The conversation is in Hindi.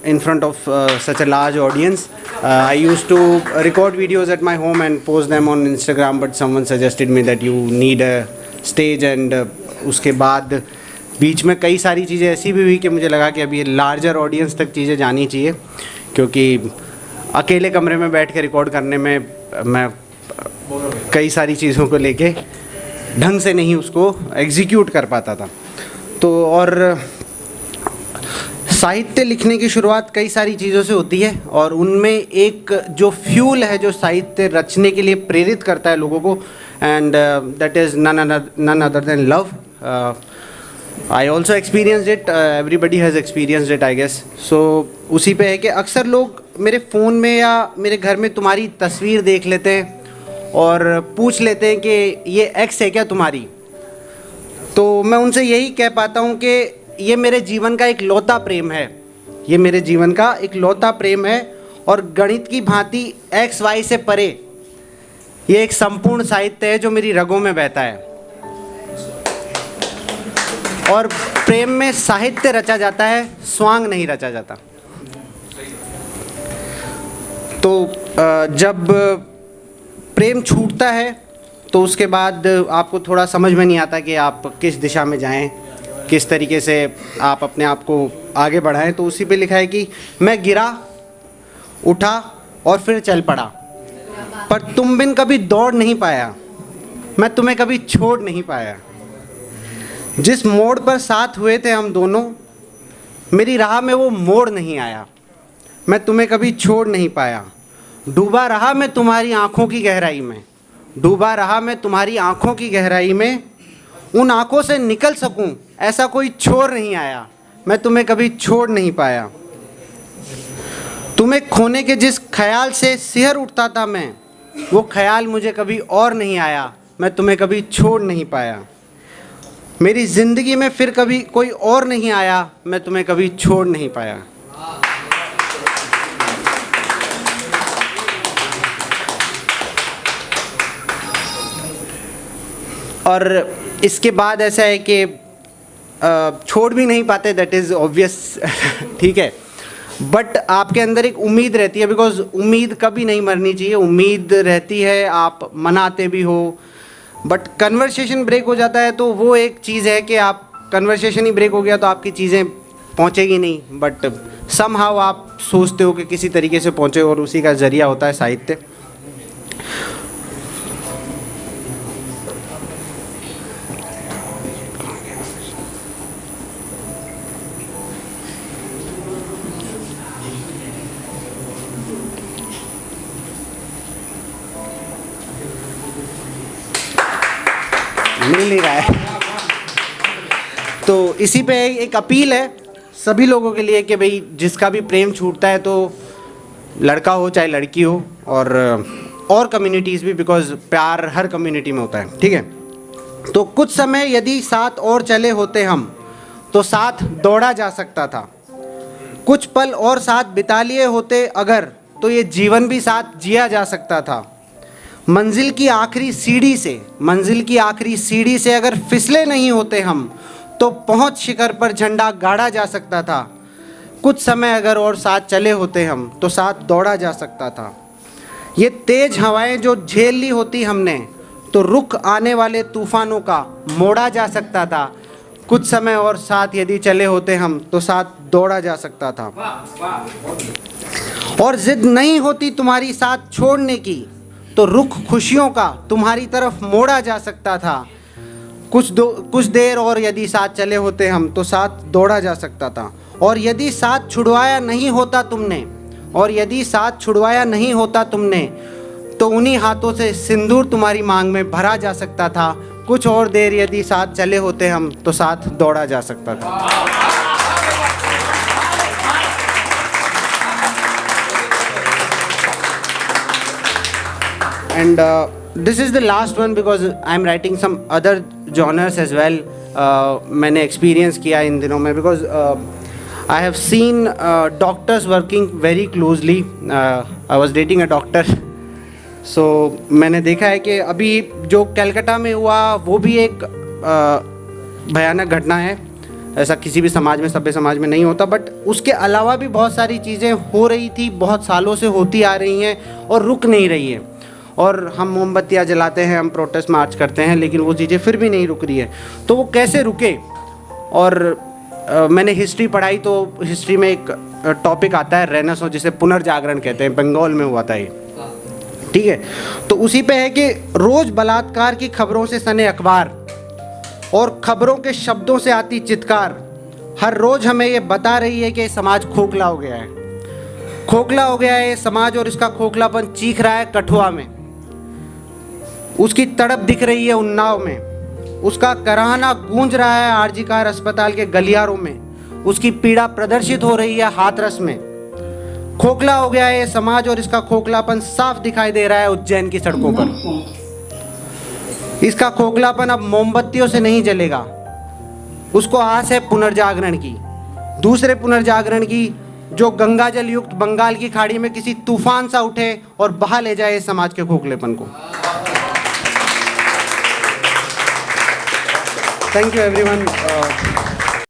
in front of such a large audience. I used to record videos at my home and post them on Instagram, but someone suggested me that you need a stage, and उसके बाद बीच में कई सारी चीज़ें ऐसी भी हुई कि मुझे लगा कि अभी लार्जर ऑडियंस तक चीज़ें जानी चाहिए, क्योंकि अकेले कमरे में बैठ के रिकॉर्ड करने में मैं कई सारी चीज़ों को लेके ढंग से नहीं उसको एग्जीक्यूट कर पाता था। तो और साहित्य लिखने की शुरुआत कई सारी चीज़ों से होती है, और उनमें एक जो फ्यूल है जो साहित्य रचने के लिए प्रेरित करता है लोगों को, and that is none other than love. I also experienced it, everybody has experienced it I guess. So उसी पे है कि अक्सर लोग मेरे फ़ोन में या मेरे घर में तुम्हारी तस्वीर देख लेते हैं और पूछ लेते हैं कि ये एक्स है क्या तुम्हारी। तो मैं उनसे यही कह पाता हूँ कि ये मेरे जीवन का एक लौता प्रेम है, ये मेरे जीवन का एक लौता प्रेम है, और गणित की भांति एक्स वाई से परे ये एक संपूर्ण साहित्य है जो मेरी रगों में बहता है। और प्रेम में साहित्य रचा जाता है, स्वांग नहीं रचा जाता। तो जब प्रेम छूटता है तो उसके बाद आपको थोड़ा समझ में नहीं आता कि आप किस दिशा में जाएं, किस तरीके से आप अपने आप को आगे बढ़ाएं। तो उसी पे लिखा है कि मैं गिरा, उठा और फिर चल पड़ा, पर तुम बिन कभी दौड़ नहीं पाया, मैं तुम्हें कभी छोड़ नहीं पाया। जिस मोड़ पर साथ हुए थे हम दोनों, मेरी राह में वो मोड़ नहीं आया, मैं तुम्हें कभी छोड़ नहीं पाया। डूबा रहा मैं तुम्हारी आँखों की गहराई में, डूबा रहा मैं तुम्हारी आँखों की गहराई में, उन आँखों से निकल सकूं ऐसा कोई छोर नहीं आया, मैं तुम्हें कभी छोड़ नहीं पाया। तुम्हें खोने के जिस ख्याल से सिहर उठता था मैं, वो ख्याल मुझे कभी और नहीं आया, मैं तुम्हें कभी छोड़ नहीं पाया। मेरी ज़िंदगी में फिर कभी कोई और नहीं आया, मैं तुम्हें कभी छोड़ नहीं पाया। और इसके बाद ऐसा है कि छोड़ भी नहीं पाते, दैट इज़ ऑब्वियस, ठीक है, बट आपके अंदर एक उम्मीद रहती है, बिकॉज उम्मीद कभी नहीं मरनी चाहिए, उम्मीद रहती है, आप मनाते भी हो। बट कन्वर्सेशन ब्रेक हो जाता है तो वो एक चीज़ है कि आप कन्वर्सेशन ही ब्रेक हो गया तो आपकी चीज़ें पहुँचेगी नहीं, बट समहाउ आप सोचते हो कि किसी तरीके से पहुँचे, और उसी का ज़रिया होता है साहित्य। मिल नहीं रहा है। तो इसी पे एक अपील है सभी लोगों के लिए कि भाई जिसका भी प्रेम छूटता है, तो लड़का हो चाहे लड़की हो, और कम्युनिटीज़ भी, बिकॉज प्यार हर कम्युनिटी में होता है, ठीक है। तो कुछ समय यदि साथ और चले होते हम, तो साथ दौड़ा जा सकता था। कुछ पल और साथ बिता लिए होते अगर, तो ये जीवन भी साथ जिया जा सकता था। मंजिल की आखिरी सीढ़ी से अगर फिसले नहीं होते हम, तो पहुंच शिखर पर झंडा गाड़ा जा सकता था। कुछ समय अगर और साथ चले होते हम, तो साथ दौड़ा जा सकता था। ये तेज हवाएं जो झेल ली होती हमने, तो रुख आने वाले तूफानों का मोड़ा जा सकता था। कुछ समय और साथ यदि चले होते हम, तो साथ दौड़ा जा सकता था। और जिद नहीं होती तुम्हारी साथ छोड़ने की, तो रुख खुशियों का तुम्हारी तरफ मोड़ा जा सकता था। कुछ देर और यदि साथ चले होते हम, तो साथ दौड़ा जा सकता था। और यदि साथ छुड़वाया नहीं होता तुमने, तो उन्हीं हाथों से सिंदूर तुम्हारी मांग में भरा जा सकता था। कुछ और देर यदि साथ चले होते हम, तो साथ दौड़ा जा सकता था। And this is the last one because I'm writing some other genres as well. मैंने experience किया इन दिनों में, because I have seen doctors working very closely. I was dating a doctor. So मैंने देखा है कि अभी जो कलकत्ता में हुआ वो भी एक भयानक घटना है, ऐसा किसी भी समाज में, सभ्य समाज में नहीं होता। बट उसके अलावा भी बहुत सारी चीज़ें हो रही थी, बहुत सालों से होती आ रही हैं और रुक नहीं रही है। और हम मोमबत्तियाँ जलाते हैं, हम प्रोटेस्ट मार्च करते हैं, लेकिन वो चीज़ें फिर भी नहीं रुक रही है। तो वो कैसे रुके? और मैंने हिस्ट्री पढ़ाई तो हिस्ट्री में एक टॉपिक आता है रेनेसां, जिसे पुनर्जागरण कहते हैं, बंगाल में हुआ था ये, ठीक है। तो उसी पे है कि रोज़ बलात्कार की खबरों से सने अखबार और खबरों के शब्दों से आती चित्कार हर रोज़ हमें ये बता रही है कि समाज खोखला हो गया है, खोखला हो गया है ये समाज, और इसका खोखलापन चीख रहा है कठुआ में, उसकी तड़प दिख रही है उन्नाव में, उसका कराहना गूंज रहा है आरजी कार अस्पताल के गलियारों में, उसकी पीड़ा प्रदर्शित हो रही है हाथरस में। खोखला हो गया है ये समाज और इसका खोखलापन साफ दिखाई दे रहा है उज्जैन की सड़कों पर। इसका खोखलापन अब मोमबत्तियों से नहीं जलेगा, उसको आस है पुनर्जागरण की, दूसरे पुनर्जागरण की, जो गंगा जल युक्त बंगाल की खाड़ी में किसी तूफान सा उठे और बहा ले जाए इस समाज के खोखलेपन को। Thank you everyone.